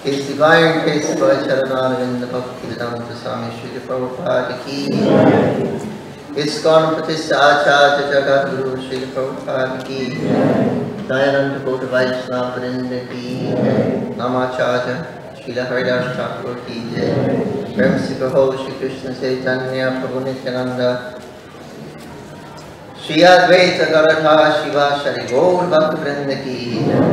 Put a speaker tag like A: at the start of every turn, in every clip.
A: His divine grace by Charanarvinda Bhaktivedanta Swami Srila Prabhupada ki. ISKCON Pratishta Acharya Jagat Guru Srila Prabhupada ki. Dayananda Kota Vaishnava Vrinda ki. Namacharya Srila Haridas Thakur ki jai. Prem Se Kaho Shri Krishna Chaitanya Prabhu Nityananda Shri Advaita Garadha Shiva Shri Gaur Bhakta Vrinda ki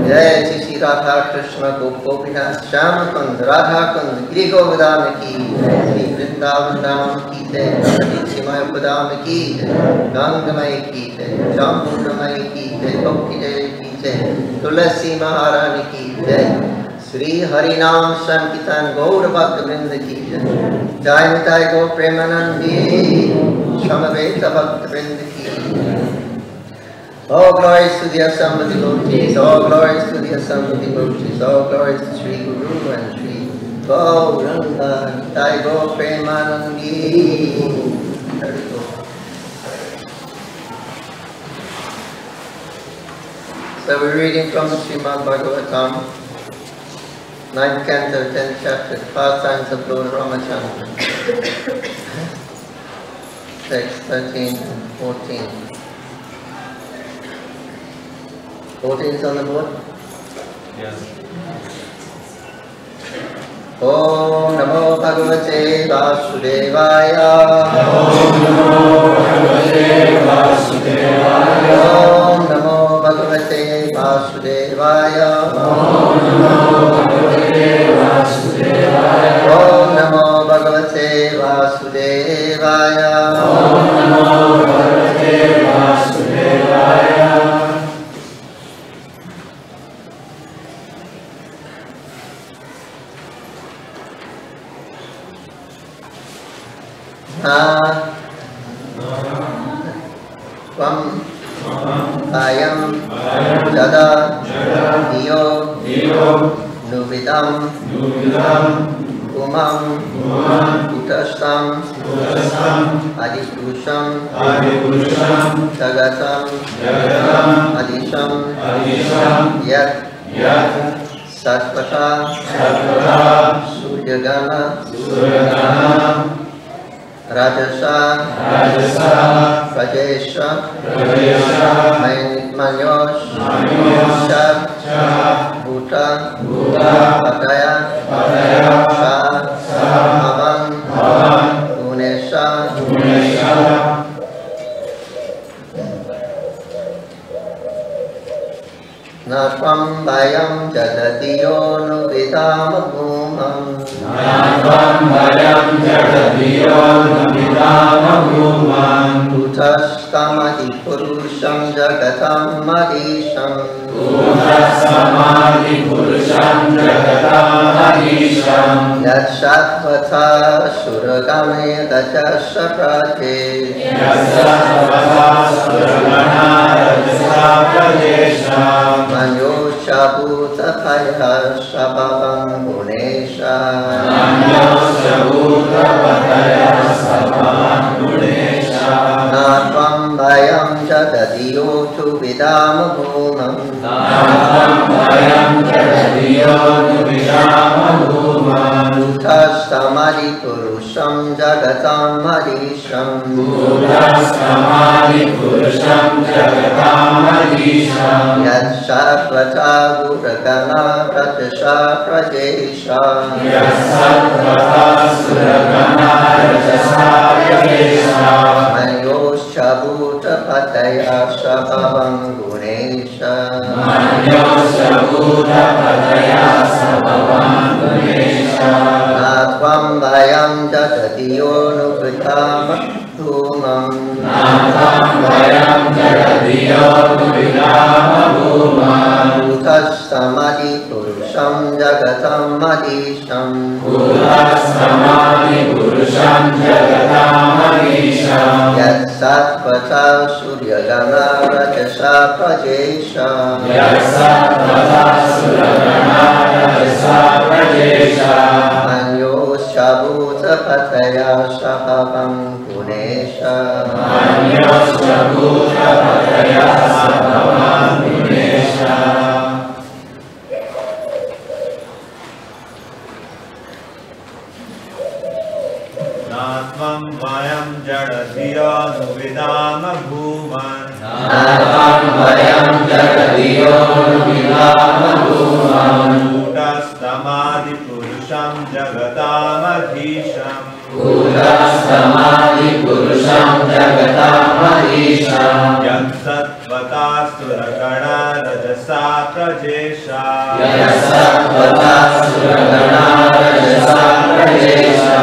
A: Jai Shri Radha Krishna Gopinath Shyama Kund Radha Kund Giri Govardhana ki Shri Vrindavan Dham ki Jai Radha Mayapur ki Gangamai ki Jai Jambunamai ki Jai Bhakti Jai ki Jai Tulasi Maharani ki Jai Shri Harinam Sankirtan Gaur Bhakta Vrinda ki Jai Jai Nitai Gaur Premanandi Shamaveta Bhakta Vrinda ki. All glories to the assembled devotees, all glories to the assembled devotees, all glories to Sri Guru and Sri Gauranga, Nitai Gaur Premanandi. There we go. So we're reading from Srimad Bhagavatam, 9th canto, 10th chapter, the pastimes of Lord Ramachandra. Text 13 and 14. 14 is on the board?
B: Yes.
A: Om Namo Bhagavate Vasudevaya.
B: Om Namo Bhagavate Vasudevaya.
A: Om Namo Bhagavate Vasudevaya.
B: Om Namo Bhagavate Vasudevaya.
A: Om Namo Bhagavate Vasudevaya.
B: Om Namo Bhagavate Vasudevaya.
A: Tvam ayam jada diyo nuvidam umam utastam adipurusham jagatam adisham yat satvata suryagana Rajasa, Rajesha, Manyosh, Shab, Bhuta, Pataya, Shah, Avan, Unesha, Natvam Bayam Jadadiyo Nuvidam Bhumam.
B: Natvam Bayam Jadadiyo Nuvidam Bhumam.
A: Utastamadi Purusham Jagatam Adisham.
B: Utastamadi Purusham Jagatam Adisham.
A: Yatshatvata Suragame Dajasya Praje.
B: Yatshatvata Suragana Dajasya Prajesha.
A: Manyosha Bhuta Paya Sabhavam Gunesha.
B: Manyosha Bhuta Paya Sabhavam Gunesha.
A: Natvam Bayam Jadadiyo Tuvidam Bhumam.
B: Natvam Bayam Jadadiyo Tuvidam Bhumam.
A: Utastamadi Purusham पुरुषं जगतामधीशं
B: भूतस्तमादिपुरुषं जगतामधीशं
A: यत्सर्वथा गुरगणा रजसा प्रजेशा
B: यत्सर्वथा सुरगणा रजसा प्रजेशा
A: मयोश्च भूतपतयः स्वभावं गुणेश
B: मन्योश्च भूतपतयः स्वभावं गुणेश
A: न त्वं वयं जगदीयोऽनुकृतामः धूमं
B: वयं जगदीयोऽनुविदामः भूमः
A: भूतस्तमधिपुरुषं जगतमधीशं
B: भूतस्तमादिपुरुषं जगतामधीशं
A: यत्सत्त्वता सूर्यगणा रजसा प्रजेशा
B: यत्सर्वथा सुरगणा रजसा प्रजेशा
A: अन्योश्च भूतपतयः स्वभावं गुणेश
B: मन्योश्च भूतपतयः स्वभावं गुणेश
C: नात्वं वयं जडधियानुविदाम भूमन्
B: वयं जगदीयोऽनुविदामः भूमः
C: कूटस्थमादिपुरुषं जगतामधीशं
B: भूतस्तमादिपुरुषं जगतामधीशं
C: यत्सत्त्वता सुरगणा रजसा प्रजेशा
B: यत्सर्वथा सुरगणा रजसा प्रजेशा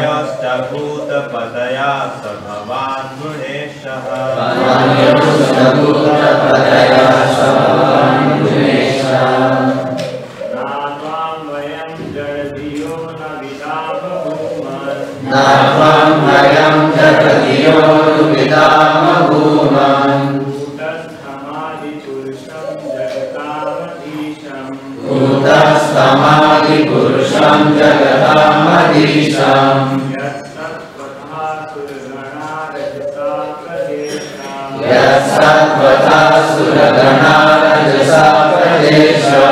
C: यश्च भूतपतया स्वभावान् गुणेशः
B: मन्योश्च भूतपतयः स्वभावं गुणेशः
C: नात्वां वयं जडधियो न विदाम भूमन्
B: नात्वं वयं जगदीयोऽनुविदामः भूमः
C: कूटस्थमादिपुरुषं जगतामधीशं
B: भूतस्तमादिपुरुषं जगतामधीशं
C: यत्सत्त्वथा सुरगणा रजसा प्रजेशा
B: यत्सर्वथा सुरगणा रजसा प्रजेशा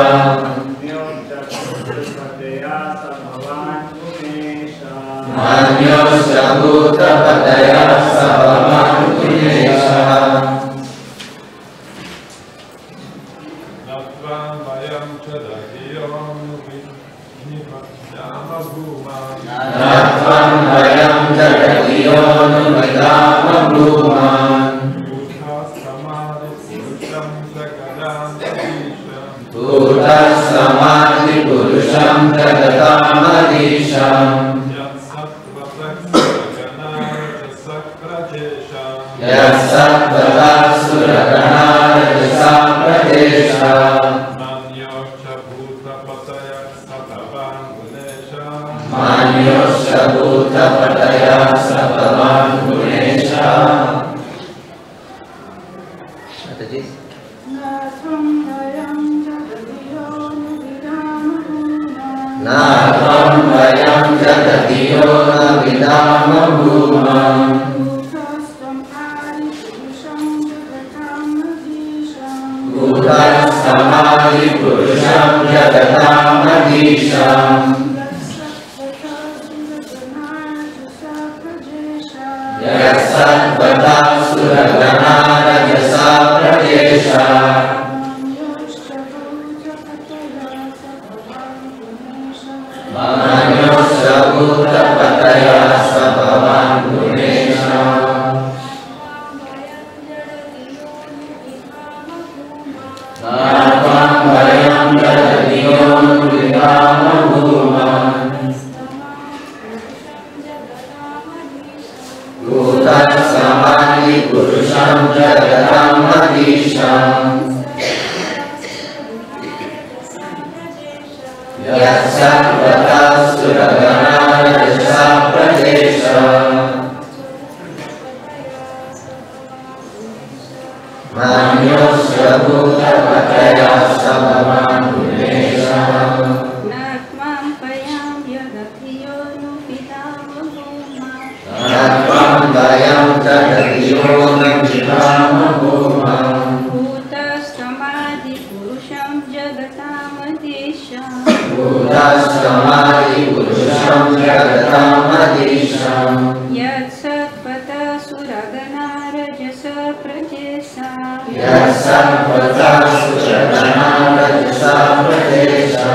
B: मन्योश्च भूतपतयः स्वभावं गुणेशः
D: नत्वां वयं जगदीयोऽनुविदामः भूमः
B: नात्वं वयं जगदीयोऽनुविदामः भूमः
D: भूतस्तमादिपुरुषं जगदामधीशं
B: भूतस्तमादिपुरुषं जगतामधीशं यत्सर्वथा सुरगणा रजसा प्रजेशा
D: मन्योश्च भूतपतयः स्वभावं गुणेशः
B: मन्योश्च भूतपतयः स्वभावं गुणेशः
A: Mataji.
B: नात्वं वयं जगदीयोऽनुविदामः भूमः भूतस्तमादिपुरुषं जगतामधीशं यत्सर्वथा सुरगणा रजसा प्रजेशा मन्योश्च भूतपतयः स्वभावं गुणेशः नात्वं वयं जगदीयोऽनुविदामः भूमः भूतस्तमादिपुरुषं जगतामधीशं यत्सर्वथा सुरगणा रजसा प्रजेशा मन्योश्च भूतपतयः स्वभावं गुणेशः
E: नात्वां वयं जगदीयोऽनुविदामः भूमः
B: नात्वं वयं जगदीयोऽनुविदामः भूमः
E: भूतस्तमादिपुरुषं Purusham Jagatamадишам
B: Purusham Jagatamадишам
E: Yat Satpata Suragana Rajasa Prajesa
B: Yat Satpata Suragana Rajasa Prajesa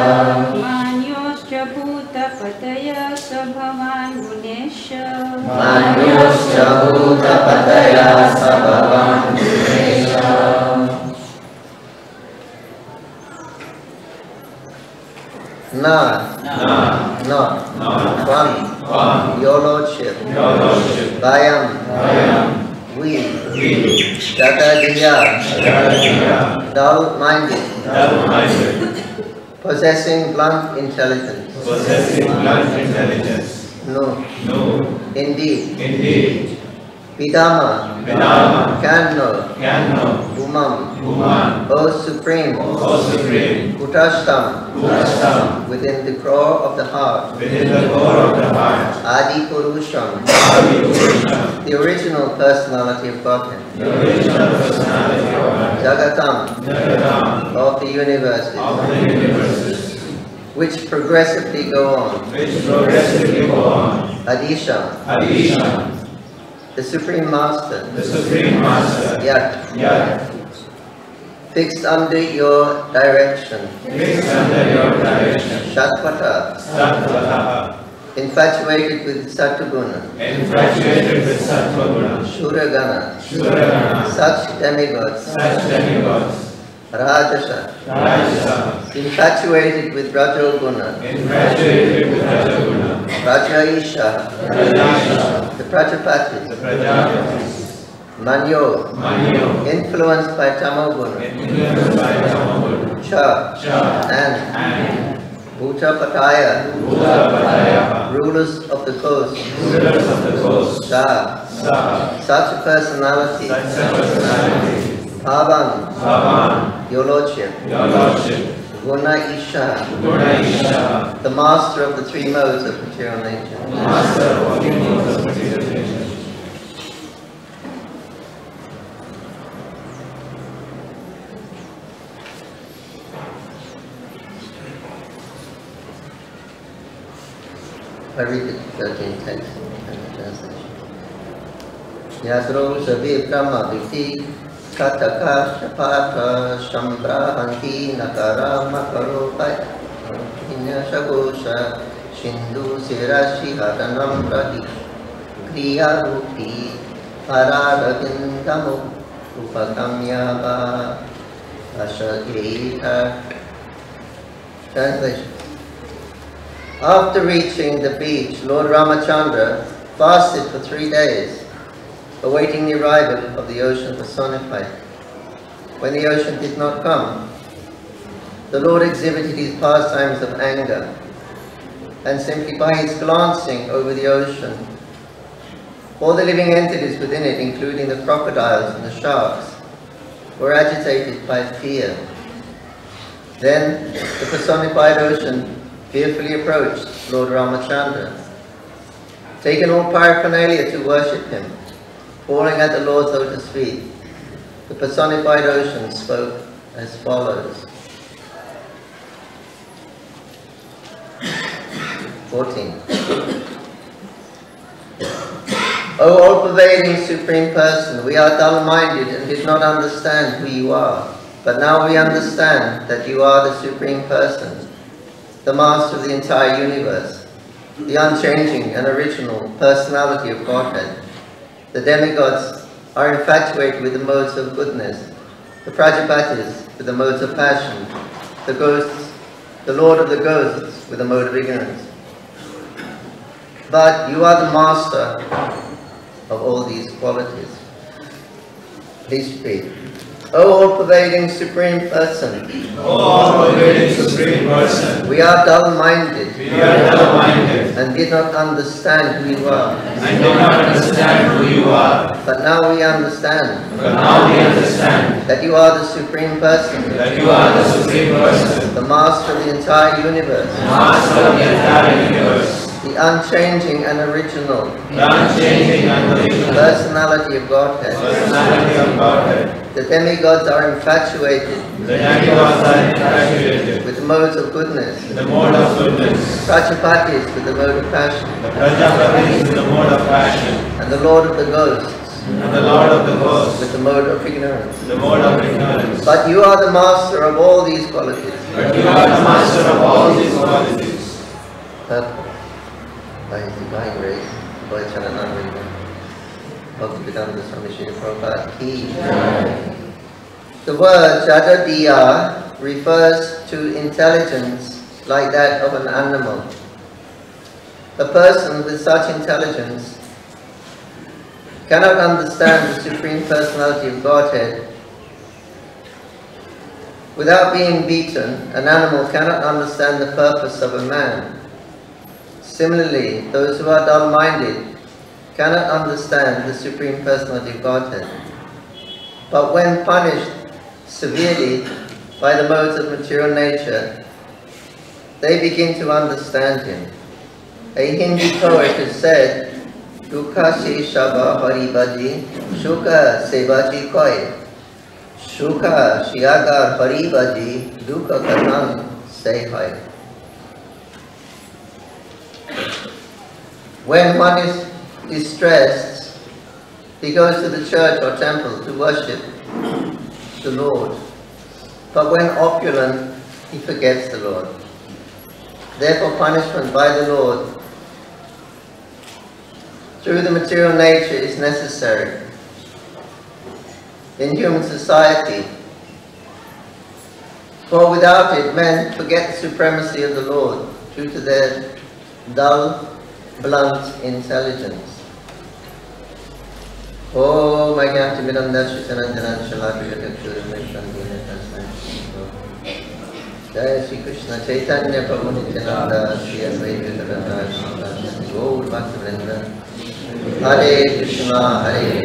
E: Manyoscha Bhuta Pataya Sabhavan Gunesha
B: Manyoscha Bhuta Pataya Sabhavan Gunesha.
A: Not one, your Lordship, Vayam, we, Jagadiya, dull-minded, possessing blunt intelligence. No, indeed. Vidama, can know, Umam, O Supreme, Utashtam, within the core of the heart, Adi Purusham, the original personality of Godhead, Jagatam, of the universes, which progressively go on, Adisham, the Supreme Master, Yat, fixed under your direction, Shatpata, infatuated with Sattva-guna, Shuragana, such demigods, Rajasa, infatuated with Rajoguna, Rajaisha, the Prajapatis, Manyo, influenced by Tamoguna, Cha, and Bhutapataya, rulers of the coast, Sa, such a personality, Bhavan, your Lordship, Guna Isha, the master of the three modes of material nature. I read the 13th text and the translation. Yasro Savi Brahma Viti Kataka Shapata Shambrahanti Nakara Makaropai Hinya Shagosha Shindu Sirashi Hatanam Prahi Kriya Rupi Pararavindamu Upakamyava Ashadita. Translation. After reaching the beach, Lord Ramachandra fasted for 3 days, awaiting the arrival of the ocean personified. When the ocean did not come, the Lord exhibited his pastimes of anger, and simply by his glancing over the ocean, all the living entities within it, including the crocodiles and the sharks, were agitated by fear. Then the personified ocean fearfully approached Lord Ramachandra, taken all paraphernalia to worship him, falling at the Lord's lotus feet. The personified ocean spoke as follows. 14. O all-pervading Supreme Person, we are dull-minded and did not understand who you are, but now we understand that you are the Supreme Person, the Master of the entire universe, the unchanging and original personality of Godhead. The demigods are infatuated with the modes of goodness, the Prajapatis with the modes of passion, the ghosts, the Lord of the ghosts with the mode of ignorance. But you are the Master of all these qualities. Please speak. O all-pervading Supreme Person, we are dull-minded and did not understand who you are. But now we understand that you are the Supreme Person, the Master of the entire universe, the unchanging and original
B: the unchanging and original
A: personality of Godhead.
B: personality of Godhead.
A: The demigods are infatuated
B: The demigods are infatuated
A: with the modes of goodness,
B: with the mode of goodness,
A: Prajapatis with the mode of passion,
B: the Prajapatis with the mode of passion,
A: and the Lord of the ghosts
B: and the Lord of the hosts
A: with the mode of ignorance.
B: with the mode of ignorance.
A: But you are the master of all these qualities.
B: But you are the master of all these qualities.
A: Purport by His Divine Grace, by Jananivas Prabhu, Swami Srila Prabhupada ki. The word Jadadiya refers to intelligence like that of an animal. A person with such intelligence cannot understand the Supreme Personality of Godhead. Without being beaten, an animal cannot understand the purpose of a man. Similarly, those who are dull-minded cannot understand the Supreme Personality of Godhead. But when punished severely by the modes of material nature, they begin to understand Him. A Hindi poet has said, Dukha se shaba hari baji, sukha sevaji koi. Sukha shiagar hari baji, dukha karnam se hai. When one is distressed, he goes to the church or temple to worship the Lord. But when opulent, he forgets the Lord. Therefore, punishment by the Lord through the material nature is necessary. In human society, for without it, men forget the supremacy of the Lord due to their dull, blunt intelligence. Oh, my God, to be done that, she said, and then I shall have to get to the mission. Jai Shri Krishna Chaitanya Prabhu Nityananda Shri Advaita Gadadhara Gaur Bhaktivinoda Hare Krishna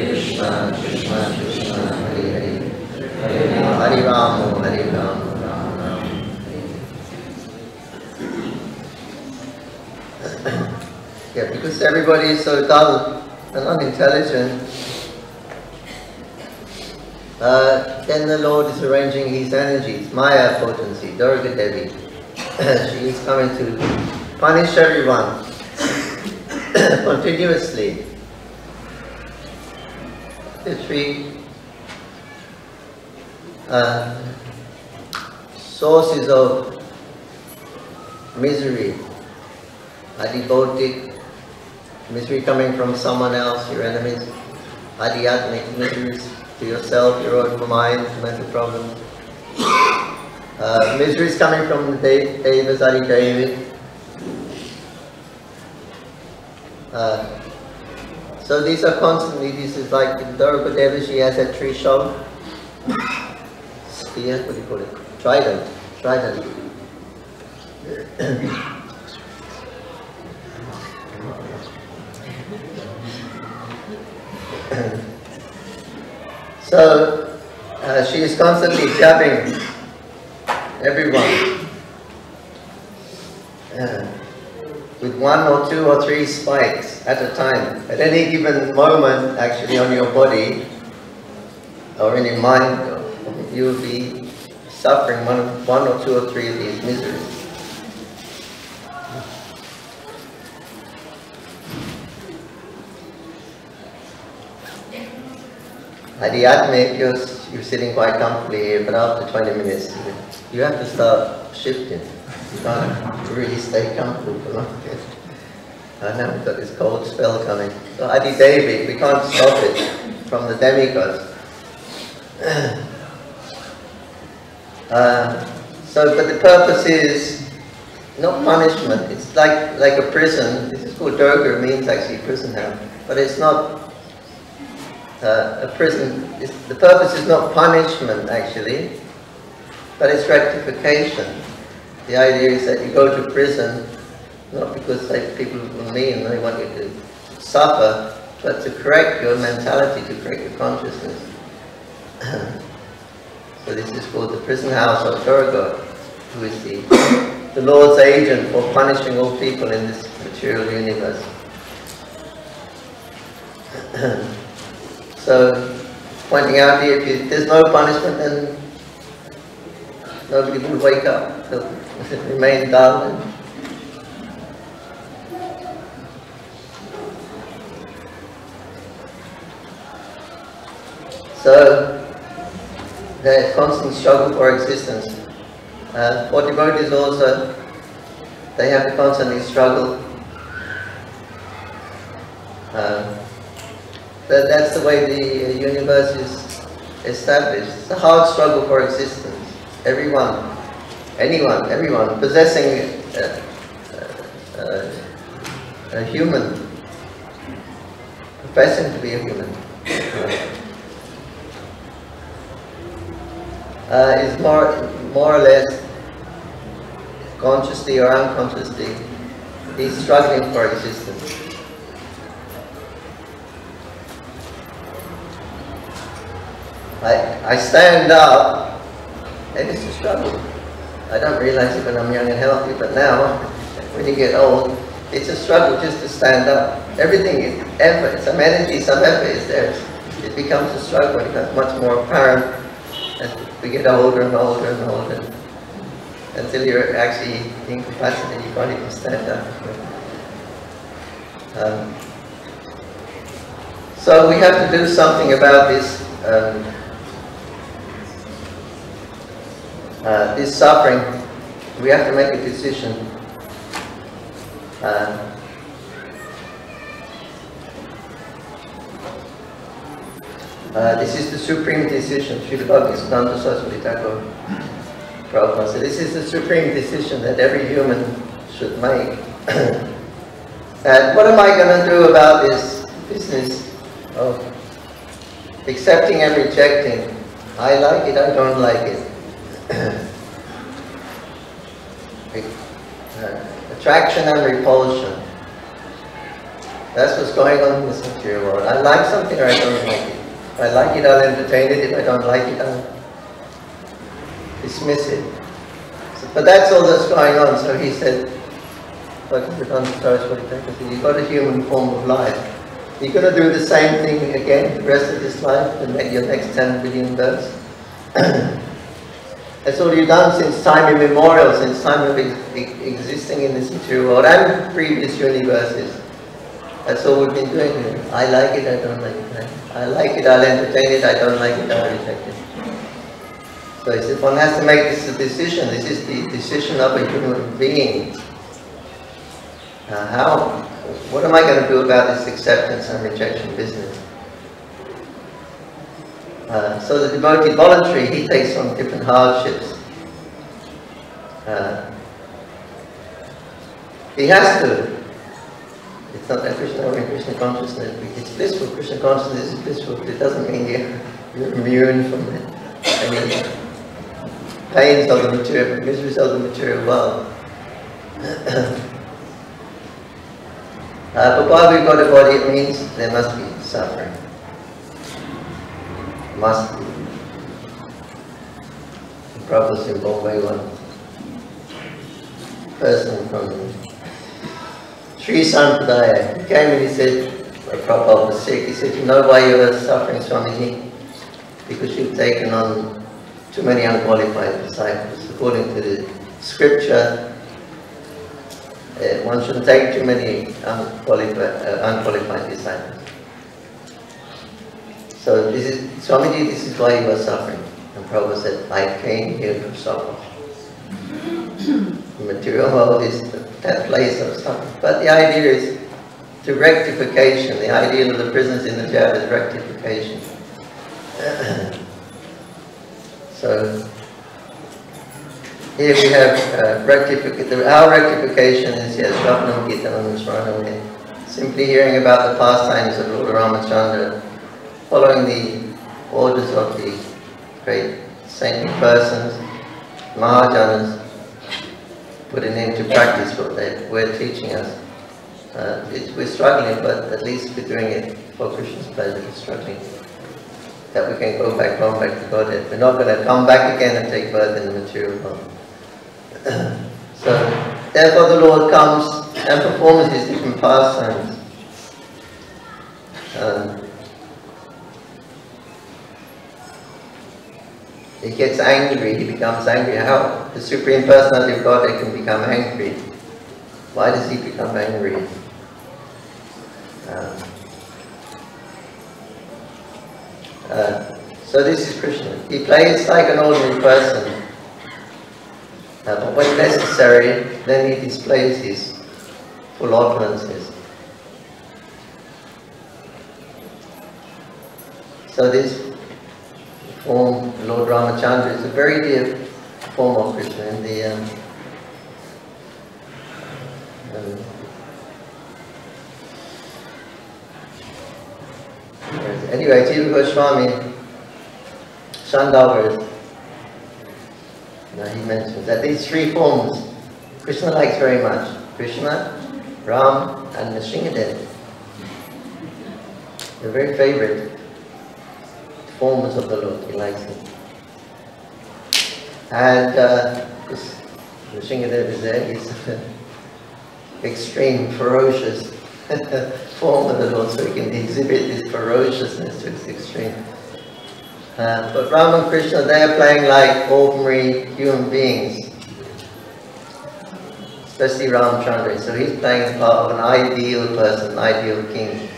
A: Krishna Krishna Hare Hare Hare Rama Hare Rama Rama Rama Yeah, because everybody is so dull and unintelligent, then the Lord is arranging His energies, Maya potency, Durga Devi. She is coming to punish everyone continuously. The three sources of misery: adibhotik, misery coming from someone else, your enemies; adhyatmic, miseries to yourself, your own mind, mental problems. Miseries coming from the Devas, Adi Devi. So these are constantly, this is like Durga Devi, she has that tree show. Spear, what do you call it? Trident. So she is constantly jabbing everyone with 1 or 2 or 3 spikes at a time. At any given moment, actually, on your body or in your mind, you will be suffering one or 2 or 3 of these miseries. Adhyatmic, you're sitting quite comfortably here, but after 20 minutes, you have to start shifting. You can't really stay comfortable for long. Now we've got this cold spell coming. So Adi Devi, we can't stop it from the demigods. But the purpose is not punishment. It's like a prison. This is called Durga, means actually prison house, but it's not. A prison, the purpose is not punishment actually, but it's rectification. The idea is that you go to prison, not because people are mean, they want you to suffer, but to correct your mentality, to correct your consciousness. So this is called the prison house of Durga, who is the Lord's agent for punishing all people in this material universe. So, pointing out here, if there's no punishment, then nobody will wake up. They'll remain dull. So, there's constant struggle for existence. For devotees also, they have to constantly struggle. That's the way the universe is established. It's a hard struggle for existence. Everyone possessing a human, professing to be a human, is more or less, consciously or unconsciously, he's struggling for existence. I stand up, and it's a struggle. I don't realize it when I'm young and healthy, but now, when you get old, it's a struggle just to stand up. Everything is effort, some energy, some effort is there. It becomes a struggle, it becomes much more apparent as we get older and older and older, until you're actually incapacitated, you can't even stand up. So we have to do something about this this suffering. We have to make a decision. This is the supreme decision. Srila Bhaktivinoda Saraswati Thakur Prabhupada said, this is the supreme decision that every human should make. And what am I going to do about this business of accepting and rejecting? I like it, I don't like it. Attraction and repulsion. That's what's going on in this material world. I like something or I don't like it. If I like it, I'll entertain it. If I don't like it, I'll dismiss it. So, but that's all that's going on. So he said, you've got a human form of life. You're going to do the same thing again the rest of this life and make your next 10 billion births. That's all you've done since time immemorial, since time of existing in this material world and previous universes. That's all we've been doing here. I like it, I don't like it. I like it, I'll entertain it. I don't like it, I'll reject it. So he said, one has to make this a decision. This is the decision of a human being. What am I going to do about this acceptance and rejection business? So the devotee voluntary, he takes on different hardships. He has to. It's not that Krishna consciousness. It's blissful. Krishna consciousness is blissful, but it doesn't mean you're immune from any pains of the material, miseries of the material world. But while we've got a body, it means there must be suffering. Must be. The Prabhupada in Bombay, one person from Sri Sampradaya, he came and he said, Prabhupada was sick, he said, you know why you are suffering, Swamiji? Because you've taken on too many unqualified disciples. According to the scripture, one shouldn't take too many unqualified disciples. So this is, Swamiji, this is why you are suffering. And Prabhupada said, I came here to suffer. The material world is that place of suffering. But the idea is to rectification. The ideal of the prisoners in the jail is rectification. So here we have rectification. Our rectification is Shravanam Kirtanam Smaranam. Simply hearing about the pastimes of Lord Ramachandra, following the orders of the great saintly persons, Mahajanas, putting into practice what they were teaching us. We're struggling, but at least we're doing it for Krishna's pleasure. We're struggling that we can go back home, back to Godhead. We're not going to come back again and take birth in the material world. So, therefore the Lord comes and performs his different pastimes. He gets angry, he becomes angry. How the Supreme Personality of Godhead can become angry? Why does he become angry? So this is Krishna. He plays like an ordinary person, but when necessary, then he displays his full opulences. So this form, Lord Ramachandra, is a very dear form of Krishna in the anyway, Jiva Goswami Shandavas, he mentions that these three forms Krishna likes very much. Krishna, Ram and Nrsimhadev. They're very favorite forms of the Lord. He likes them. And Nrsimhadev is there. He's an extreme, ferocious form of the Lord, so he can exhibit this ferociousness to its extreme. But Ram and Krishna, they are playing like ordinary human beings, especially Ramchandra. So he's playing the part of an ideal person, an ideal king.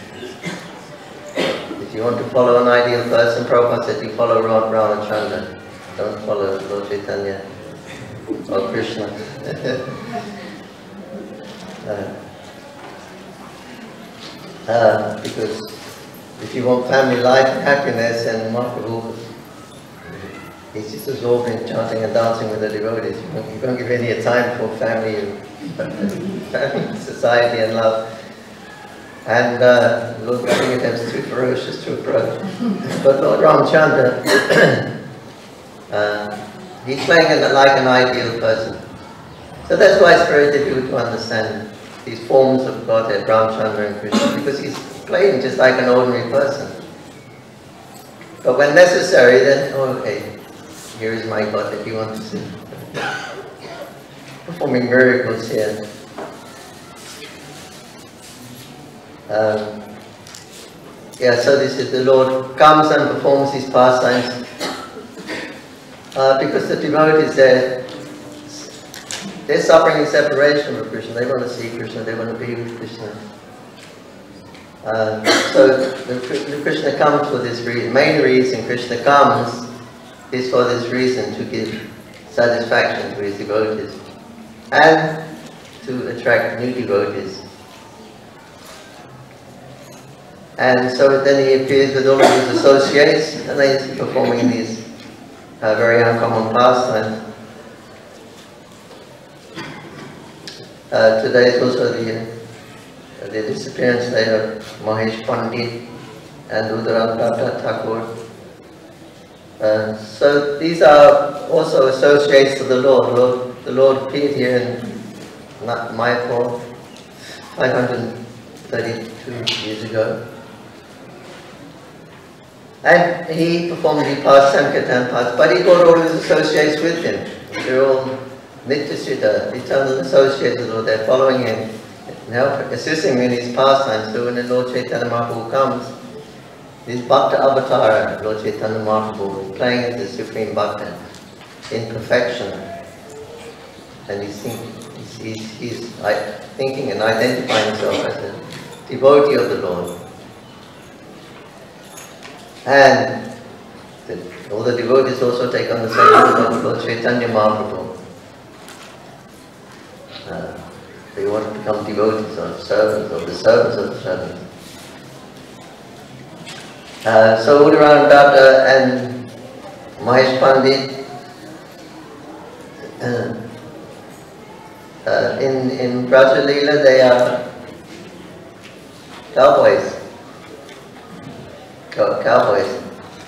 A: If you want to follow an ideal person, Prabhupada said you follow Ramachandra. Don't follow Lord Chaitanya or Krishna. Because if you want family life and happiness, and Mahaprabhu, he's just absorbed in chanting and dancing with the devotees. You don't give any time for family, society and love. And Lord Srimad is too ferocious to approach. But Lord Ramchandra, he's playing like an ideal person. So that's why it's very difficult to understand these forms of Godhead, Ramchandra and Krishna, because he's playing just like an ordinary person. But when necessary, then, oh, okay, here is my God that you want to see. Performing miracles here. So this is the Lord comes and performs his pastimes because the devotees they're suffering in separation from Krishna. They want to see Krishna, they want to be with Krishna. So the Krishna comes for this reason. Main reason Krishna comes is for this reason, to give satisfaction to his devotees and to attract new devotees. And so then he appears with all of his associates, and he's performing these very uncommon pastimes. Today is also the disappearance day of Mahesh Pandit and Udarangata Thakur. So these are also associates of the Lord. The Lord appeared here in Mayapur 532 years ago. And he performed the past Sankirtan paths, but he brought all his associates with him. They're all Nityasiddha, eternal associates of the Lord. They're following him and assisting him in his pastimes. So when the Lord Chaitanya Mahaprabhu comes, this Bhakta Avatar, Lord Chaitanya Mahaprabhu, playing as the Supreme Bhakta in perfection. And he's thinking and identifying himself as a devotee of the Lord. And all the devotees also take on the same role of Lord Chaitanya Mahaprabhu. They want to become devotees or servants, or the servants of the servants. So Udarang Datta and Mahesh Pandit, in Braja Leela, they are cowboys.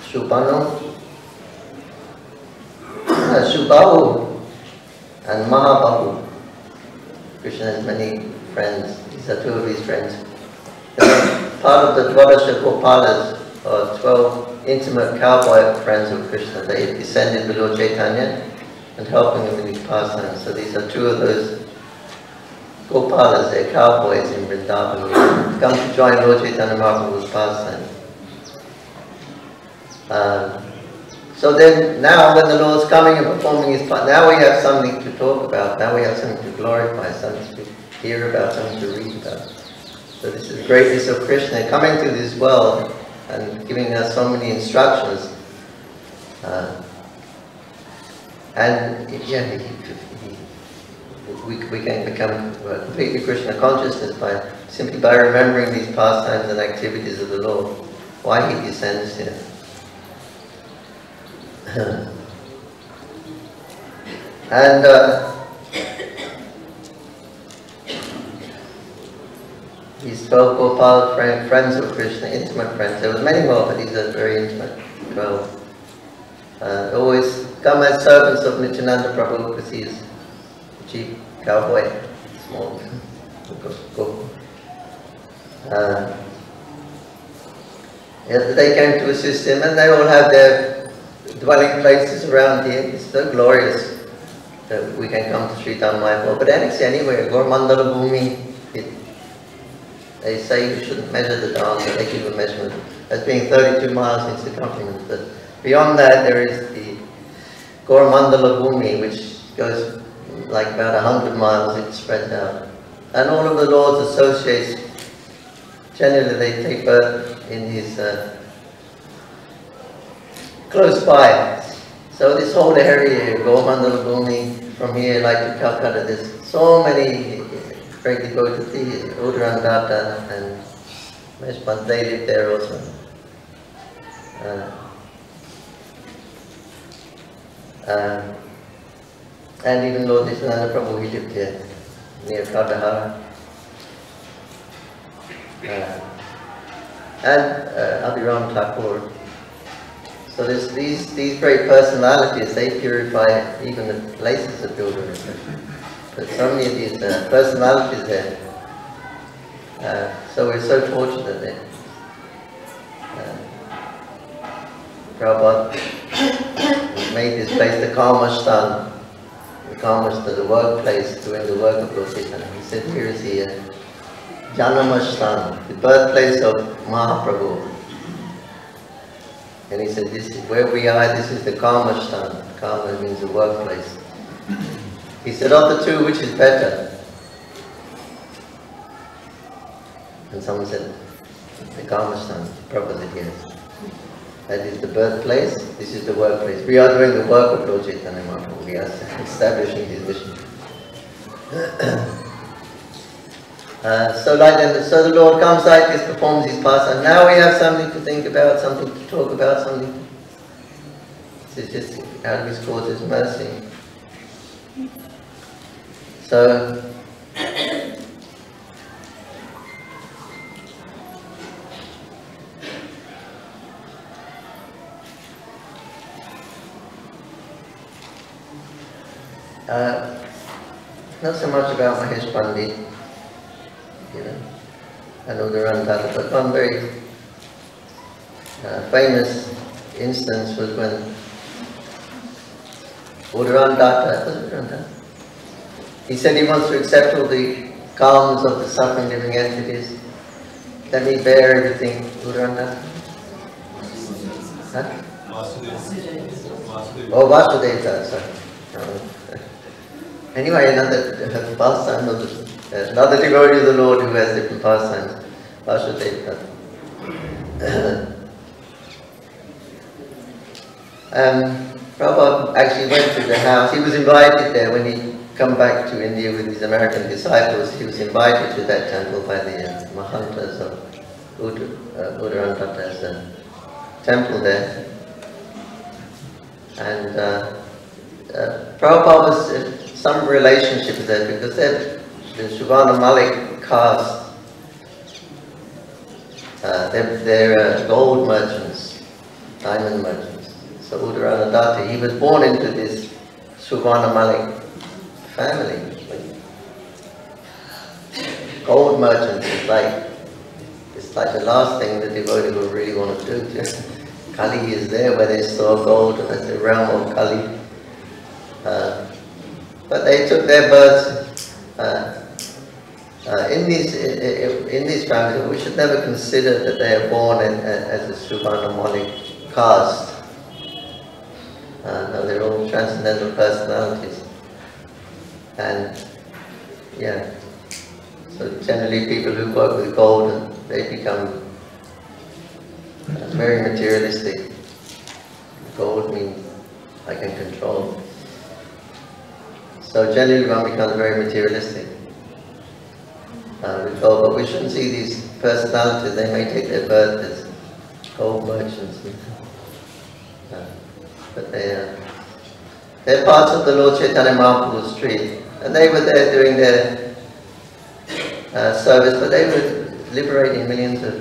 A: Shubhanu, Shubhahu and Mahabahu. Krishna has many friends. These are two of his friends. Part of the Dwadasha Gopalas, or 12 intimate cowboy friends of Krishna. They descended with Lord Chaitanya and helping him in his pastimes. So these are two of those Gopalas, they're cowboys in Vrindavan, who come to join Lord Chaitanya Mahaprabhu's pastime. So then, now when the Lord's coming and performing his part, now we have something to talk about, now we have something to glorify, something to hear about, something to read about. So this is the greatness of Krishna coming to this world and giving us so many instructions. And yeah, we can become completely Krishna consciousness simply by remembering these pastimes and activities of the Lord, why he descends here. And these 12 Gopal friends of Krishna, intimate friends. There was many more, but these are very intimate, 12. Always come as servants of Nityananda Prabhu, because he is the chief cowboy, small. They came to assist him, and they all have their dwelling places around here. It's so glorious that we can come to Sri Mayapur. But anywhere, Gormandala Bhumi, they say you shouldn't measure the dance, but they give a measurement as being 32 miles in circumference. But beyond that, there is the Gormandala Bhumi, which goes like about 100 miles, it spreads out. And all of the Lord's associates, generally they take birth in these close by. So this whole area, Gormandala Bhumi, from here like to Calcutta, there's so many great devotees, Udarandata and Meshpant, they live there also. And even Lord Nityananda Prabhu, he lived here, near Kandahar. And Abhiram Thakur. So there's these great personalities, they purify even the places of pilgrimage. But so many of these personalities there. So we're so fortunate there. Prabhupada made this place the Karmashtan, the workplace, doing the work of Lord Chaitanya. He said, here is the Jananivas, the birthplace of Mahaprabhu. And he said, this is where we are, this is the Karmashtan. Karma means the workplace. He said, of the two, which is better? And someone said, the Karmashtan. Prabhupada said, yes. That is the birthplace, this is the workplace. We are doing the work of Lord Chaitanya Mahaprabhu. We are establishing his mission. So the Lord comes like this, performs his pastime. Now we have something to think about, something to talk about, something. This is just out of his cause, his mercy. So, not so much about Mahesh Pandit, and Udarandata, but one very famous instance was when Udarandata, he said he wants to accept all the karmas of the suffering living entities. Let me bear everything. Udarandata? Huh? Oh, Vasudeva, sorry. Anyway, another pastime of another devotee of the Lord who has different pastimes, Vasudeva. Prabhupada actually went to the house. He was invited there when he come back to India with his American disciples. He was invited to that temple by the Mahantas of Udarandata's temple there. And Prabhupada was some relationship there because the Shravana Malik caste, they're gold merchants, diamond merchants. So Udarandata, he was born into this Shravana Malik family. Gold merchants is like the last thing the devotee will really want to do. Kali is there where they store gold, and that's the realm of Kali. But they took their births in these families, we should never consider that they are born as a Subhanamonic caste. No, they're all transcendental personalities. And yeah, so generally people who work with gold, they become very materialistic. Gold means I can control. So generally one becomes very materialistic with gold, but we shouldn't see these personalities. They may take their birth as gold merchants, but they're parts of the Lord Chaitanya Mahaprabhu's street, and they were there doing their service, but they were liberating millions of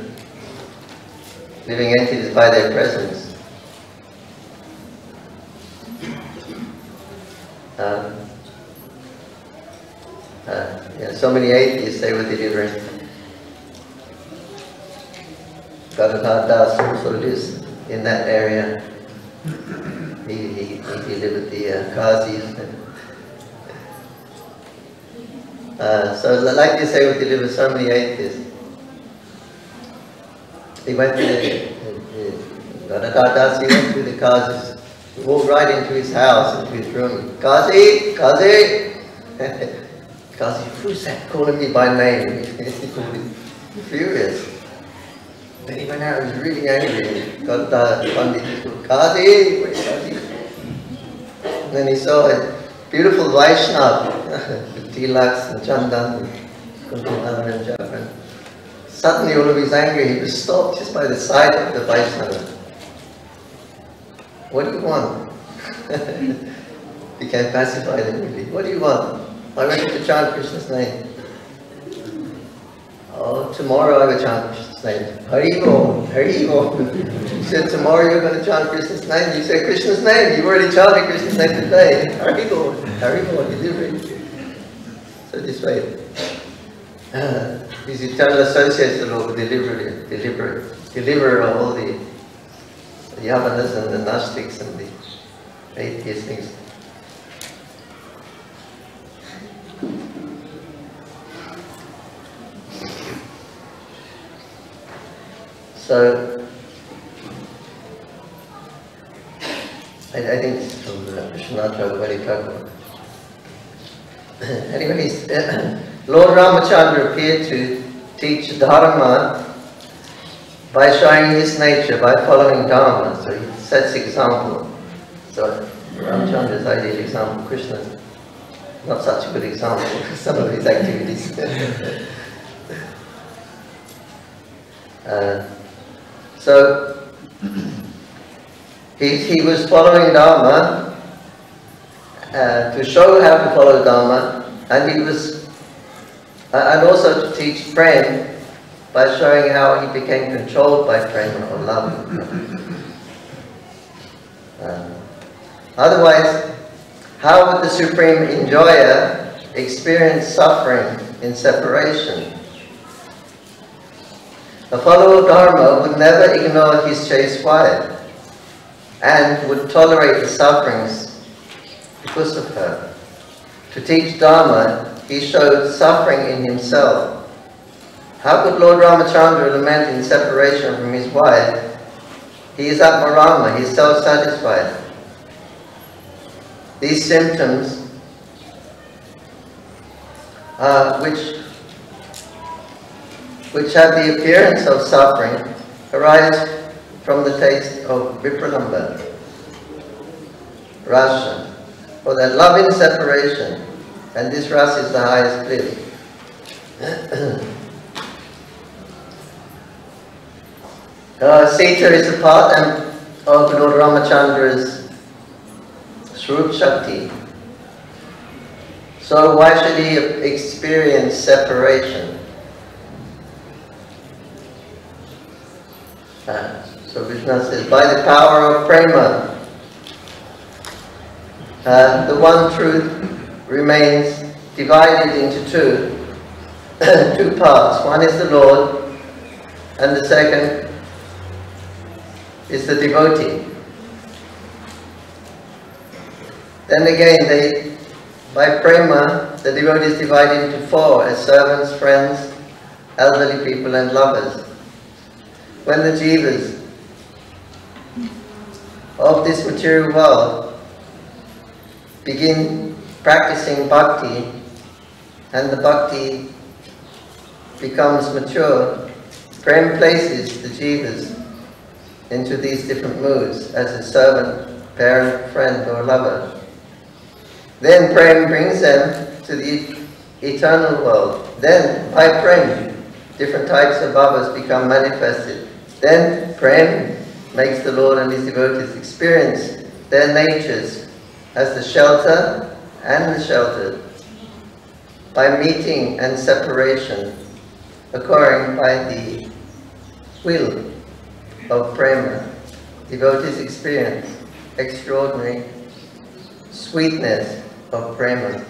A: living entities by their presence. So many atheists they were delivering. Gadadhar Das also lives in that area. He delivered the Qazis. So like this, they would deliver so many atheists. He went to Gadadhar Das, he went through the Qazis. He walked right into his house, into his room. Qazi! Qazi! Qazi, who's that calling me by name? He called him furious. Then he went out, he was really angry. Got the Pandit, he called Qazi! Where's Qazi? And then he saw a beautiful Vaishnava with tilaks and chandan and Japan. Suddenly, all of his anger, he was stopped just by the side of the Vaishnava. What do you want? He can pacify them really. What do you want? I want you to chant Krishna's name. Oh, tomorrow I will chant Krishna's name. Haribo, Haribo. He said, tomorrow you're going to chant Krishna's name. You said Krishna's name. You've already chanted Krishna's name today. Haribo, Haribo, delivery. So this way, these eternal associates of the Lord, deliverer of all the Yavanas and the Gnostics and the atheists. So, I think it's from Srimad Bhagavatam. Anyways, Lord Ramachandra appeared to teach Dharma by showing his nature, by following Dharma. So he sets example. So Ramachandra is the ideal example. Krishna is not such a good example for some of his activities. So he was following Dharma to show how to follow Dharma, and he was, and also to teach prema by showing how he became controlled by prema or love. Otherwise, how would the Supreme Enjoyer experience suffering in separation? A follower of Dharma would never ignore his chaste wife and would tolerate the sufferings because of her. To teach Dharma, he showed suffering in himself. How could Lord Ramachandra lament in separation from his wife? He is Atmarama, he is self-satisfied. These symptoms, which have the appearance of suffering, arise from the taste of vipralamba, rasa, or that love in separation, and this rasa is the highest bliss. Sita is a part of Lord Ramachandra's Swarup Shakti. So why should he experience separation? So Krishna says, by the power of prema, the one truth remains divided into two parts. One is the Lord, and the second is the devotee. Then again, By prema, the devotees divide into four as servants, friends, elderly people and lovers. When the jivas of this material world begin practicing bhakti and the bhakti becomes mature, prem places the jivas into these different moods as a servant, parent, friend or lover. Then prem brings them to the eternal world. Then by prem, different types of bhavas become manifested. Then prem makes the Lord and his devotees experience their natures as the shelter and the sheltered, by meeting and separation occurring by the will of prema. Devotees experience extraordinary sweetness of prema.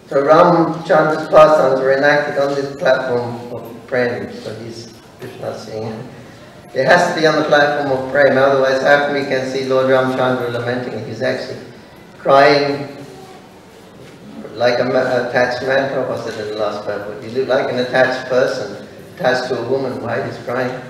A: So Ramchandra's pastimes were enacted on this platform of prema. So he's Krishna singing. It has to be on the platform of prema, otherwise after we can see Lord Ramchandra lamenting, he's actually crying like a attached man. Prabhupada said in the last Bible, you look like an attached person, attached to a woman, why he's crying.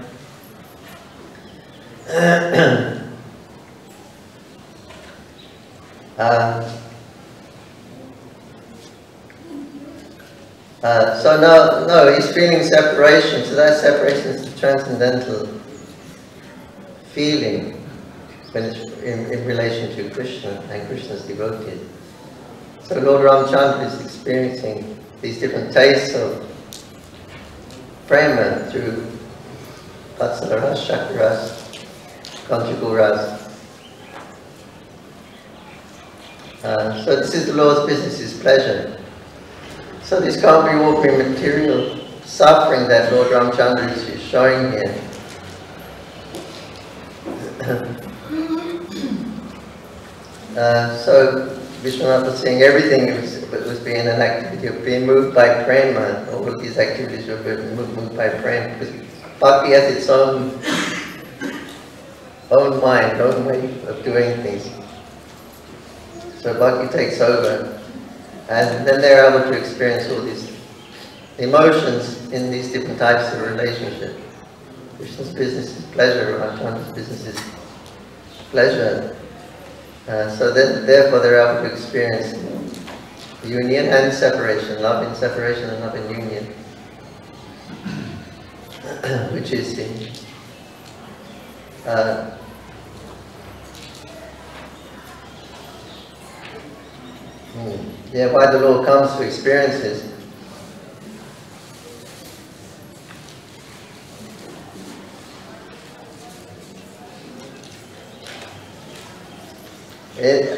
A: So no, he's feeling separation. So that separation is the transcendental feeling when it's in relation to Krishna and Krishna's devotees. So Lord Ramchandra is experiencing these different tastes of prema through Vatsala Ras, Shakti Ras, Conjugal Ras. So this is the Lord's business, his pleasure. So this can't be ordinary material suffering that Lord Ramchandra is showing here. So Vishwanath was saying everything was being an activity of being moved by prema. All of these activities were being moved by prema, because bhakti has its own mind, own way of doing things. So bhakti takes over, and then they're able to experience all these emotions in these different types of relationship. Krishna's business is pleasure, Ramchandra's business is pleasure. So then, therefore they're able to experience union and separation, love in separation and love in union, which is why the Lord comes to experiences.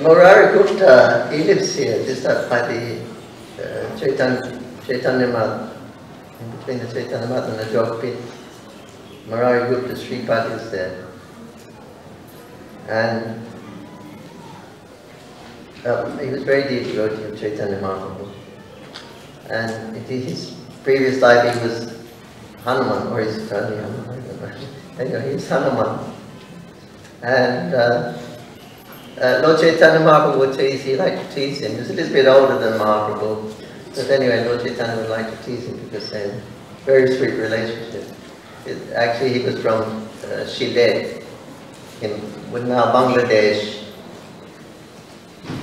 A: Murari Gupta, he lives here, just up by the Chaitanya Mat, in between the Chaitanya Mat and the Jog Pit. Murari Gupta Sripad is there. And he was very deep devotee of Chaitanya Mahaprabhu. And his previous life he was Hanuman, or his currently Hanuman, anyway, he's Hanuman. And Lord Chaitanya Mahaprabhu would tease, he liked to tease him. He was a little bit older than Mahaprabhu. But anyway, Lord Chaitanya would like to tease him because they had a very sweet relationship. Actually, he was from Shiled, in now Bangladesh.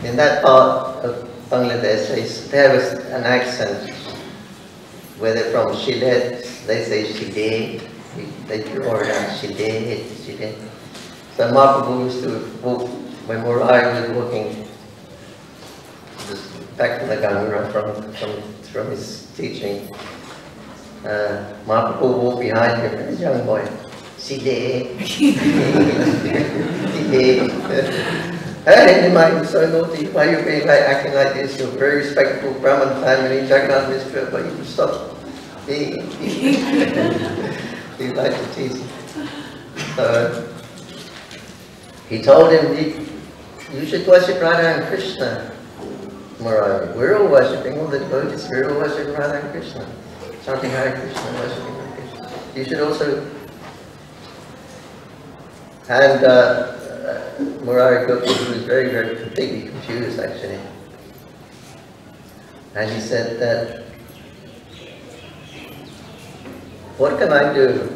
A: In that part of Bangladesh, there was an accent where they're from Shiled, they say Shiled, they draw it out, Shiled. So Mahaprabhu used to walk, when Murari was walking back from the Ganga from his teaching, Mahaprabhu walked behind him, a young boy, Shiled. Hey, you're so naughty, why are you being acting like this? You're a very respectable Brahmin family, Jagannath Mishra, but you stop being. He liked to tease him. So he told him, you should worship Radha and Krishna, Murari. We're all worshipping, all the devotees, we're all worshipping Radha and Krishna. Chanting Hare Krishna, worshipping Hare Krishna. You should also. And Murari Gupta, who was very, very completely confused actually. And he said that, what can I do?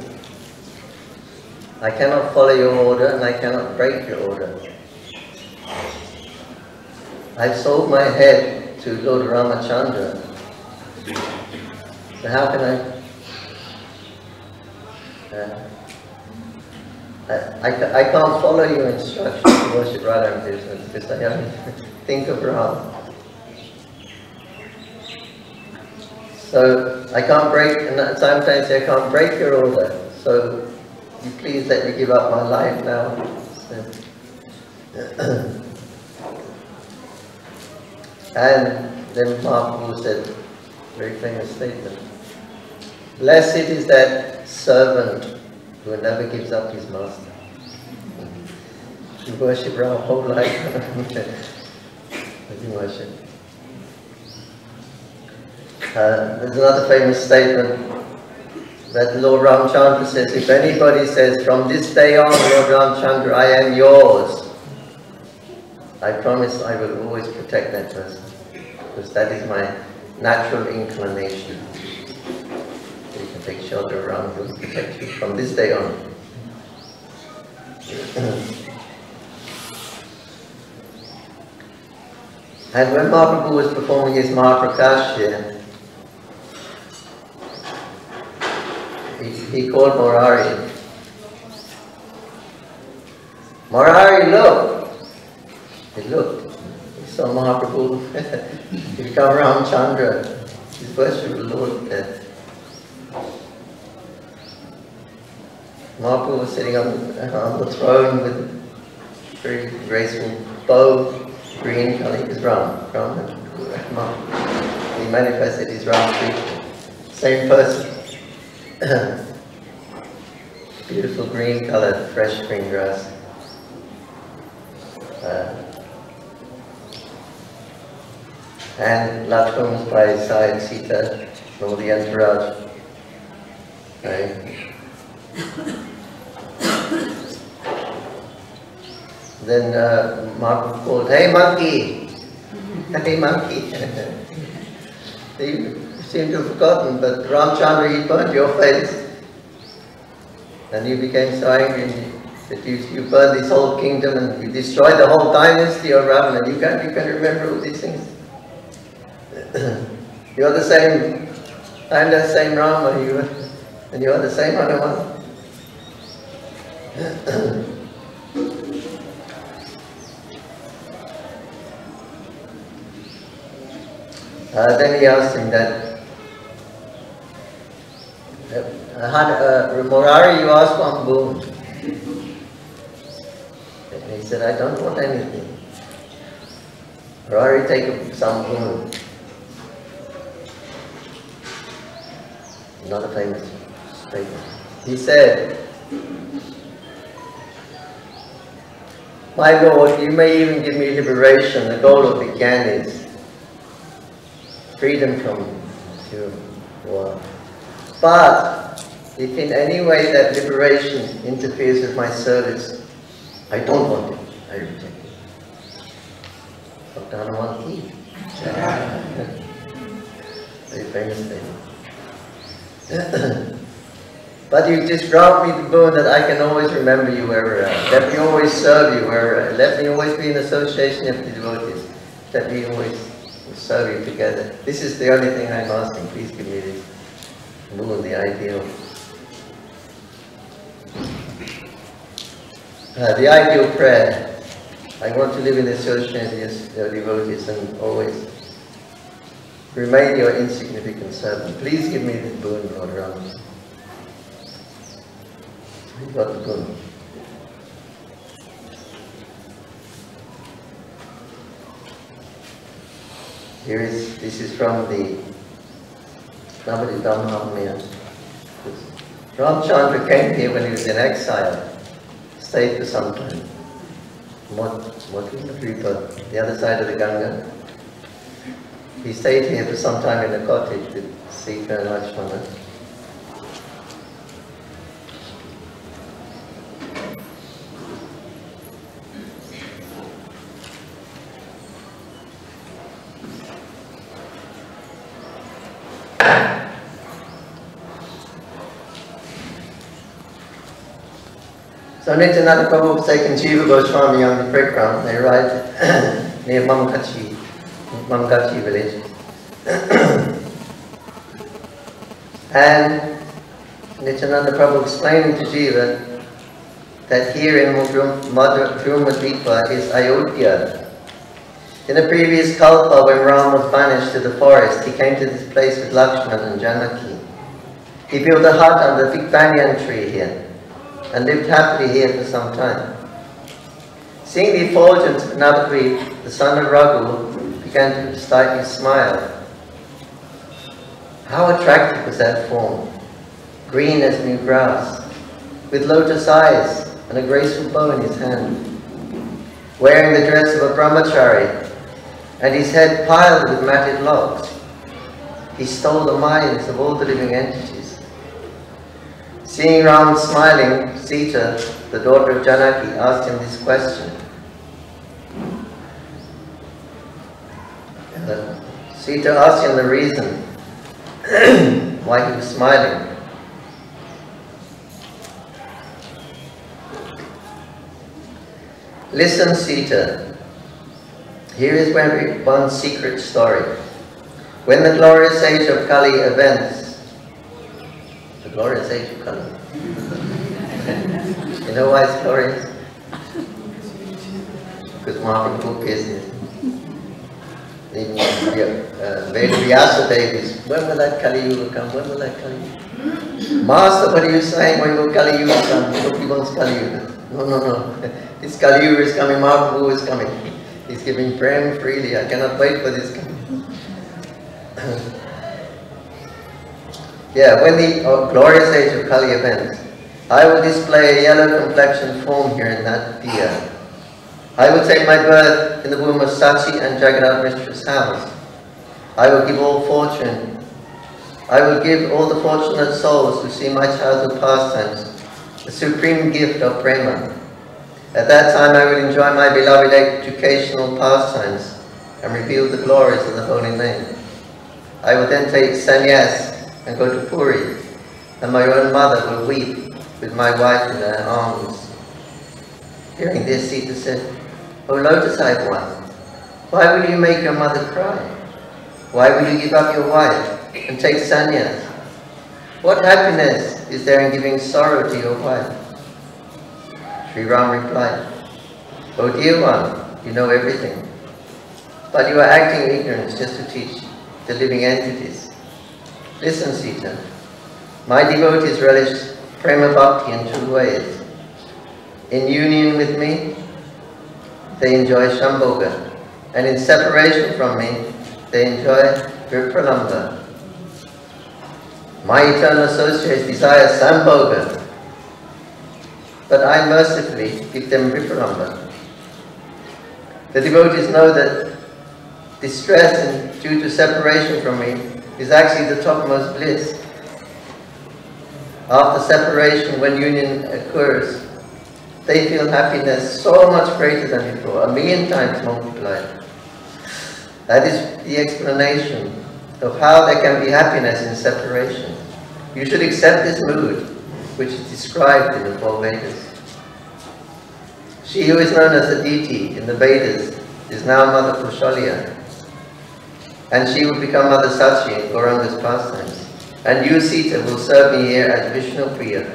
A: I cannot follow your order and I cannot break your order. I've sold my head to Lord Ramachandra. So how can I can't follow your instructions to worship Radha and Krishna because I only think of Ram. So I can't break, and sometimes I can't break your order. So you please let me give up my life now. So, and then Mahaprabhu said, very famous statement, blessed is that servant who never gives up his master. You worship our whole life. You worship. There's another famous statement that Lord Ramchandra says, if anybody says, from this day on, Lord Ramchandra, I am yours, I promise I will always protect that person, because that is my natural inclination. You can take shelter around, will protect you from this day on. And when Mahaprabhu was performing his Mahaprakash here, he called Murari. Murari, look! He looked. He saw Mahaprabhu. He became Ramchandra. His worship of the Lord there. Mahaprabhu was sitting on the throne with a very graceful bow, green color. He was Ram. He manifested his Ram Krishna. Same person. Beautiful green colored, fresh green grass. And Lakshman was by his side, Sita, and all the entourage. Right. Then Mahaprabhu called, hey monkey! Hey monkey! You seem to have forgotten, but Ramchandra, he burnt your face. And you became so angry that you burned this whole kingdom and you destroyed the whole dynasty of Ravana. You can remember all these things. You're the same, I'm the same Rama, and you're the same Hanuman. Then he asked him that, Murari, you asked one boon. And he said, I don't want anything. Murari, take some boon. Not a famous statement. He said, my Lord, you may even give me liberation. The goal of the Gyan is freedom from your war. But if in any way that liberation interferes with my service, I don't want it. I reject it. Dr. Hanuman Ki. Very famous statement. But you just grant me the boon that I can always remember you wherever I am. Let me always serve you wherever I am. Let me always be in association of the devotees. Let me always serve you together. This is the only thing I'm asking. Please give me this boon, the ideal. The ideal prayer. I want to live in association with your devotees and always remain your insignificant servant. Please give me this boon, Lord Rama. You got the boon. This is from the Navadita Mahamaya. Ramchandra came here when he was in exile, stayed for some time. Madhudripa, the other side of the Ganga. He stayed here for some time in a cottage with Sita and Lakshmana. So Nityananda Prabhu was taking Jiva Goswami on the playground. They arrived near Mamgachi village. And Nityananda Prabhu explaining to Jiva that here in Madhurmadvipa is Ayodhya. In the previous kalpa, when Ram was banished to the forest, he came to this place with Lakshman and Janaki. He built a hut under the big banyan tree here and lived happily here for some time. Seeing the effulgence of Navadvip, the son of Raghu began to slightly smile. How attractive was that form, green as new grass, with lotus eyes and a graceful bow in his hand, wearing the dress of a brahmachari, and his head piled with matted locks. He stole the minds of all the living entities. Seeing Ram smiling, Sita, the daughter of Janaki, asked him this question. Sita asked him the reason why he was smiling. Listen, Sita. Here is one secret story. When the glorious age of Kali events, the glorious age of Kali. You know why it's glorious? Because Mahaprabhu is Vyasa Devis. When will that Kali Yuga come? When will that Kali Yuga? Master, what are you saying? When will Kali Yuga come? Nobody wants Kali Yuga. No. This Kali Yuga is coming. Mahaprabhu is coming. He's giving prem freely. I cannot wait for this coming. Yeah, when the glorious age of Kali events, I will display a yellow complexioned form here in that diya. I will take my birth in the womb of Sachi and Jagannath Mishra's house. I will give all fortune. I will give all the fortunate souls who see my childhood pastimes the supreme gift of prema. At that time I will enjoy my beloved educational pastimes and reveal the glories of the holy name. I will then take sannyas and go to Puri, and my own mother will weep with my wife in her arms. Hearing this, Sita said, "O lotus-eyed one, why will you make your mother cry? Why will you give up your wife and take sannyas? What happiness is there in giving sorrow to your wife?" Sri Ram replied, "O dear one, you know everything, but you are acting in ignorance just to teach the living entities. Listen, Sita, my devotees relish prema bhakti in two ways. In union with me, they enjoy Shambhoga, and in separation from me, they enjoy Vipralambha. My eternal associates desire Sambhoga, but I mercifully give them Vipralambha. The devotees know that distress due to separation from me is actually the topmost bliss. After separation, when union occurs, they feel happiness so much greater than before, 1,000,000 times multiplied. That is the explanation of how there can be happiness in separation. You should accept this mood, which is described in the 4 Vedas. She who is known as Aditi in the Vedas is now Mother Kushalya, and she will become Mother Sachi in Gauranga's pastimes. And you, Sita, will serve me here as Vishnu Priya.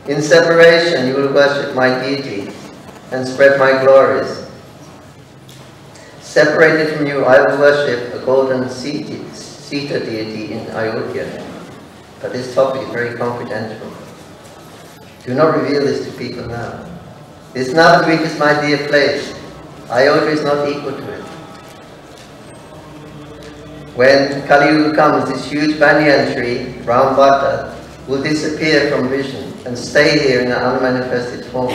A: In separation, you will worship my deity and spread my glories. Separated from you, I will worship a golden Sita deity in Ayodhya. But this topic is very confidential. Do not reveal this to people now. This Navadvip is my dear place. Ayodhya is not equal to it. When Kali Yuga comes, this huge banyan tree, Ramvata, will disappear from vision and stay here in an unmanifested form.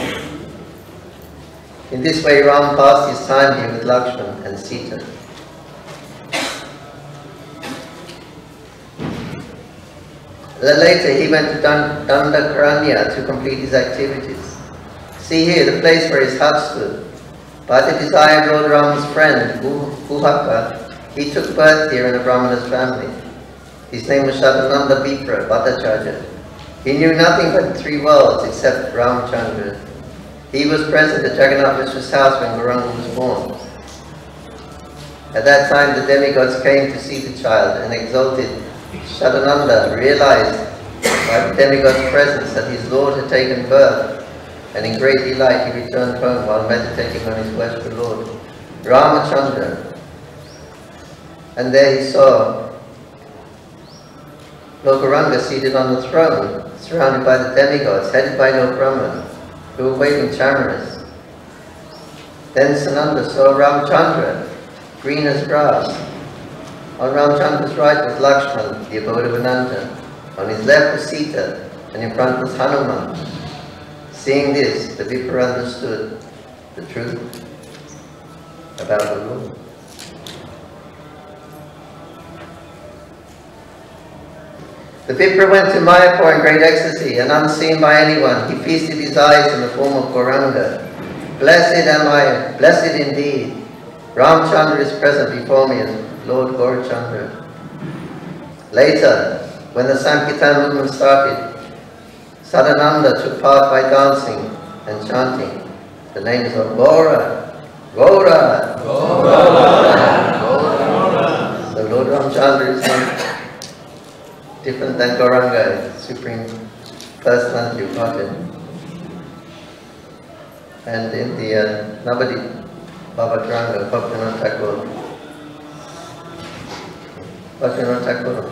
A: In this way, Ram passed his time here with Lakshman and Sita. Later, he went to Dandakaranya to complete his activities. See here, the place where his hut stood. By the desire of Lord Ram's friend, Guhaka, he took birth here in a Brahmana's family. His name was Shatananda Vipra Bhattacharya. He knew nothing but 3 worlds except Ramchandra. He was present at Jagannath Mishra's house when Gauranga was born. At that time the demigods came to see the child, and exalted Shadananda realized by the demigod's presence that his Lord had taken birth, and in great delight he returned home while meditating on his worshipful Lord, Ramachandra. And there he saw Lord Gauranga seated on the throne, surrounded by the demigods, headed by Lord Brahman, who were waving chamaras. Then Sananda saw Ramchandra, green as grass. On Ramchandra's right was Lakshman, the abode of Ananta. On his left was Sita, and in front was Hanuman. Seeing this, the Vipra understood the truth about the Lord. The Vipra went to Mayapur in great ecstasy, and unseen by anyone, he feasted his eyes in the form of Gauranga. Blessed am I, blessed indeed. Ramchandra is present before me, and Lord Gaurachandra. Later, when the Sankirtan movement started, Sadananda took part by dancing and chanting the names of Gaura, Gaura, Gaura, Gaura. So Lord Ramchandra is not different than Gauranga, Supreme Personality of Godhead. And in the Navadip Baba Taranga, Bhaktivinoda Thakur,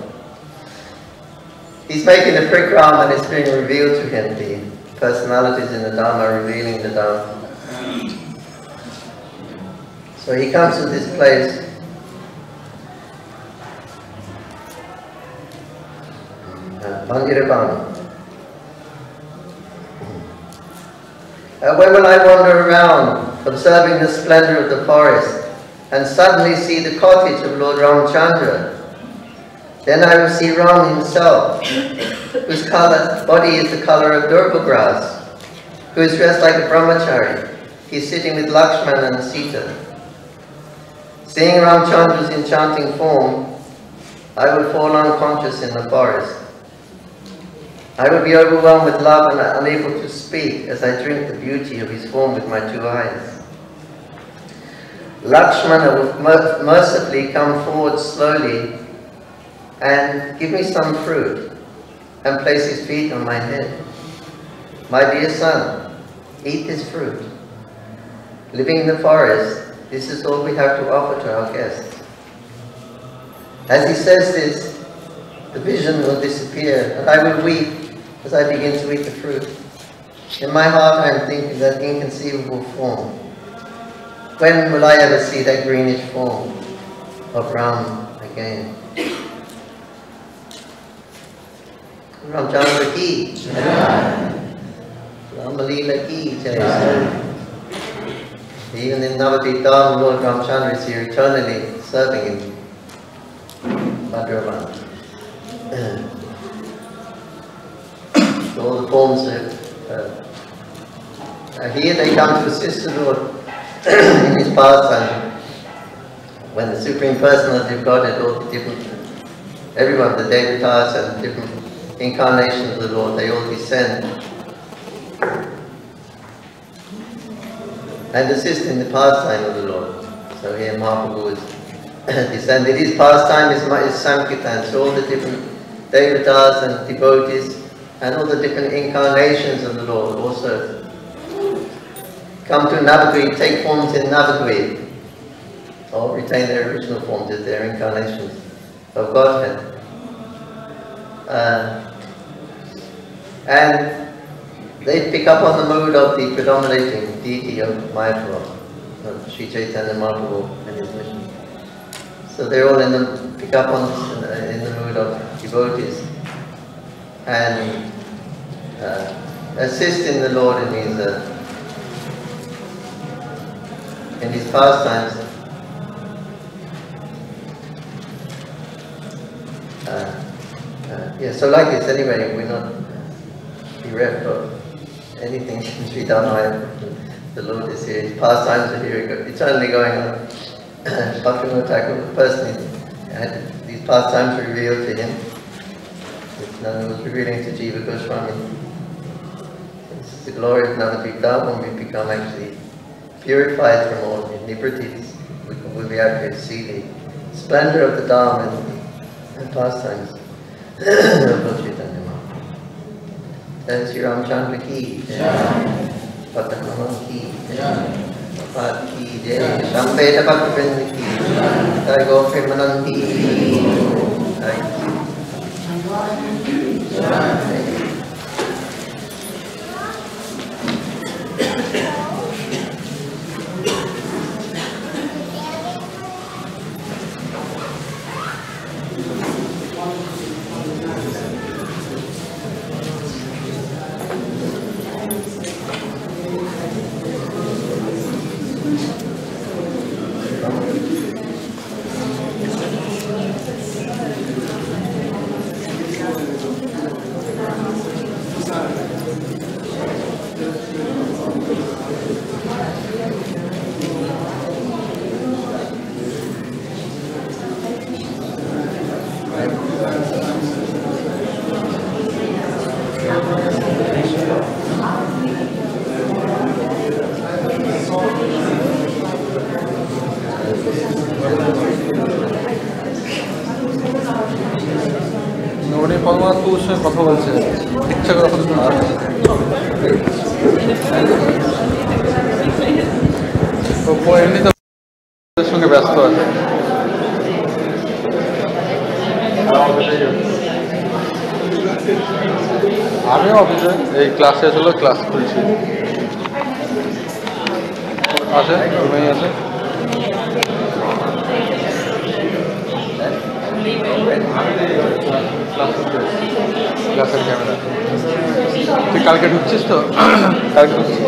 A: he's making the prikram and it's being revealed to him, the personalities in the Dharma revealing the Dharma. So he comes to this place. Mandirabam. When will I wander around, observing the splendor of the forest, and suddenly see the cottage of Lord Ramchandra? Then I will see Ram himself, whose body is the color of durba grass, who is dressed like a brahmachari. He is sitting with Lakshman and Sita. Seeing Ramchandra's enchanting form, I will fall unconscious in the forest. I will be overwhelmed with love and unable to speak as I drink the beauty of his form with my 2 eyes. Lakshmana will mercifully come forward slowly and give me some fruit and place his feet on my head. My dear son, eat this fruit. Living in the forest, this is all we have to offer to our guests. As he says this, the vision will disappear, and I will weep as I begin to eat the fruit. In my heart I am thinking that inconceivable form. When will I ever see that greenish form of Ram again? Ramchandra ki jai. Ramalila ki jai. Even in Navadip Dham, Lord Ramchandra is here eternally serving in Bhadravan. So all the forms here they come to assist the Lord in his pastime. When the Supreme Personality of Godhead, all the different, everyone, the Devatas and different incarnations of the Lord, they all descend and assist in the pastime of the Lord. So here Mahaprabhu is descended. His pastime is Sankirtan, so all the different Devatas and devotees and all the different incarnations of the Lord also come to Navadvip, take forms in Navadvip, or retain their original forms as their incarnations of Godhead. And they pick up on the mood of the predominating deity of Mayapur, of Sri Chaitanya Mahaprabhu and his mission. So they're all pick up on in the mood of devotees and assist in the Lord in his pastimes. Yeah, so like this anyway, we're not bereft of anything in Sri Dhamma. The Lord is here, his pastimes are here, eternally going on. Bhaktivinoda Thakur personally had these pastimes revealed to him. Nanda was revealing to Jiva Goswami. This is the glory of Nanadvita when we become actually purified from all iniquities. We will be able to see the splendor of the Dham and pastimes of Lord Chaitanya Mahaprabhu. Then Sri Ramchandra ki jai, Padmanan ki jai, Pad ki jai, Shambheta Bhaktivinoda ki jai, Go Premanandi jai.
F: কথা বলছে ইচ্ছা করে কথা এমনিতে সঙ্গে ব্যস্ত আছে। আমিও অফিসে এই ক্লাস শেষ হলো, ক্লাস খুলছি। আছে রুমেই আছে। ক্লাসের ক্যামেরা তুই কালকে ঢুকছিস তো? কালকে ঢুকছিস?